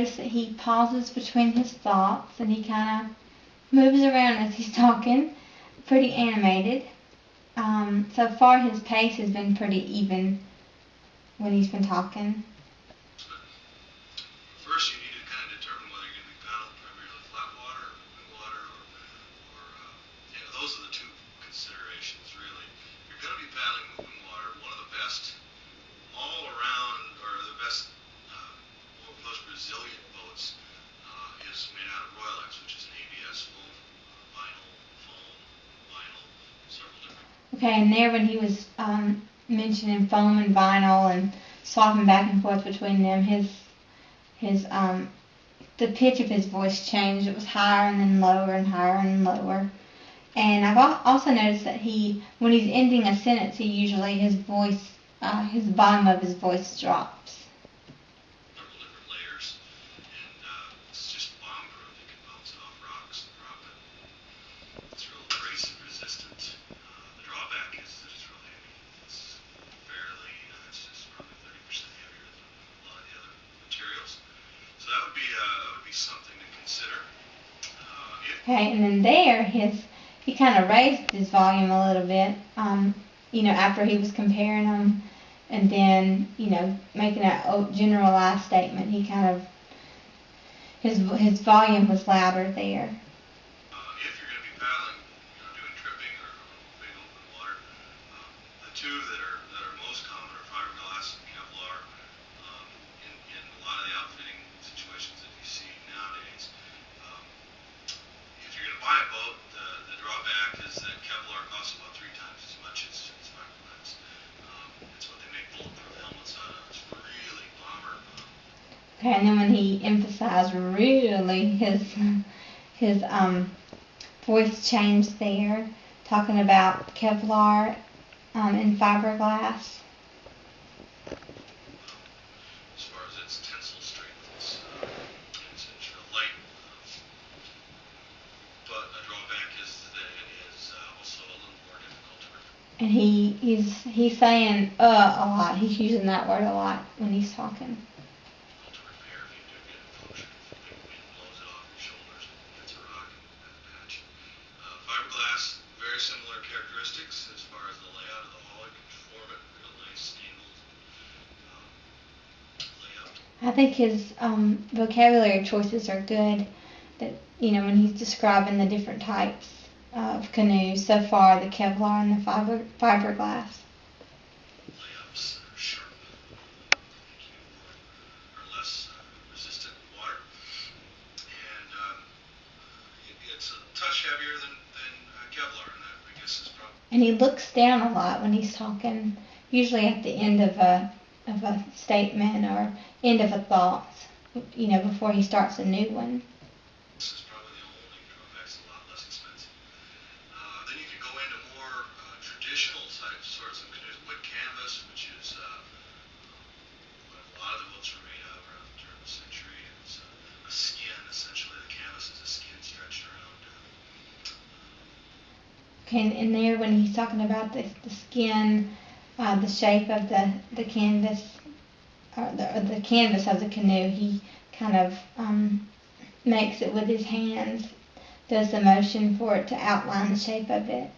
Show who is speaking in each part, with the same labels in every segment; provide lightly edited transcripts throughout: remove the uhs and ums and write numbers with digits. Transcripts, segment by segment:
Speaker 1: notice that he pauses between his thoughts and he kind of moves around as he's talking. Pretty animated. So far his pace has been pretty even when he's been talking.
Speaker 2: First, you need to kind of determine whether you're going to be paddling primarily flat water or open water, or those are the two considerations, really. If you're going to be paddling open water, one of the best all around, or the best, most resilient boats is made out of Royalex, which is an ABS foam, vinyl, several different.
Speaker 1: Okay, and there when he was mentioning foam and vinyl and swapping back and forth between them, the pitch of his voice changed. It was higher and then lower and higher and lower. And I've also noticed that when he's ending a sentence, his volume of his voice drops.
Speaker 2: Several different layers, and it's just bomb-proof. You can bounce it off rocks and drop it. It's real abrasive resistant. The drawback is that it's really heavy. It's fairly, it's just probably 30% heavier than a lot of the other materials. So that would be something to consider.
Speaker 1: Okay, and then there he kind of raised his volume a little bit. After he was comparing them, and then making a generalized statement, he kind of his volume was louder there.
Speaker 2: If you're going to be paddling, doing tripping or big open water, the two that are most common are fiberglass and Kevlar. In a lot of the outfitting situations that you see nowadays, if you're going to buy a boat, the drawback is that Kevlar costs about 3 times as much as fiberglass. It's what they make bulletproof helmets out of. It's really bomber.
Speaker 1: Okay, and then when he emphasized really, his voice changed there, talking about Kevlar and fiberglass.
Speaker 2: As far as its tensile strength, it's real light. But the drawback is that it is also a little more difficult to repair.
Speaker 1: And he's saying a lot. He's using that word a lot when he's talking.
Speaker 2: To repair if you do get it punctured, if the wind blows it off your shoulders and hits a rock and patch. Fiberglass, very similar characteristics as far as the layout of the hull. You can form it real nice angles layout.
Speaker 1: I think his vocabulary choices are good. That when he's describing the different types of canoes so far, the Kevlar and the fiberglass.
Speaker 2: Layups are sharp, make you more or less resistant to water, and it's a touch heavier than Kevlar, and that I guess is probably.
Speaker 1: And he looks down a lot when he's talking, usually at the end of a statement or end of a thought, before he starts a new one.
Speaker 2: This is probably the only drawback. It's a lot less expensive. Then you can go into more traditional sorts of canoes, wood canvas, which is what a lot of the boats were made of around the turn of the century. It's a skin, essentially. The canvas is a skin stretched around.
Speaker 1: Okay, and there when he's talking about the skin, the shape of the canvas, or the canvas of the canoe, he kind of makes it with his hands, does the motion for it to outline the shape of it.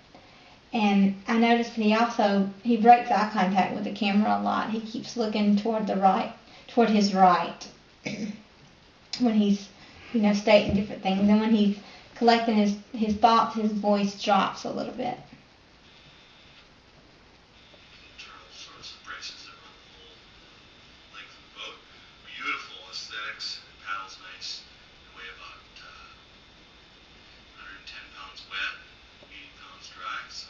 Speaker 1: And I noticed he breaks eye contact with the camera a lot. He keeps looking toward his right, when he's stating different things. And when he's collecting his thoughts, his voice drops a little bit.
Speaker 2: Internal sorts of braces that run the whole length of the boat. Beautiful aesthetics. It paddles nice. They weigh about 110 pounds wet, 80 pounds dry, so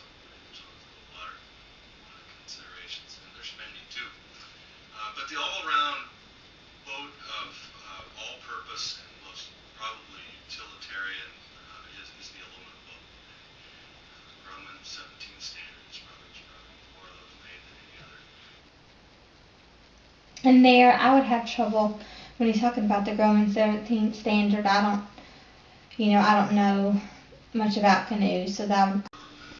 Speaker 2: the water considerations, and they're spendy too. But the all-around boat of all-purpose and most probably utilitarian is the aluminum boat. Grumman 17 standard is probably more of those made than any other.
Speaker 1: And there, I would have trouble when he's talking about the Grumman 17 standard. I don't know much about canoes, so that would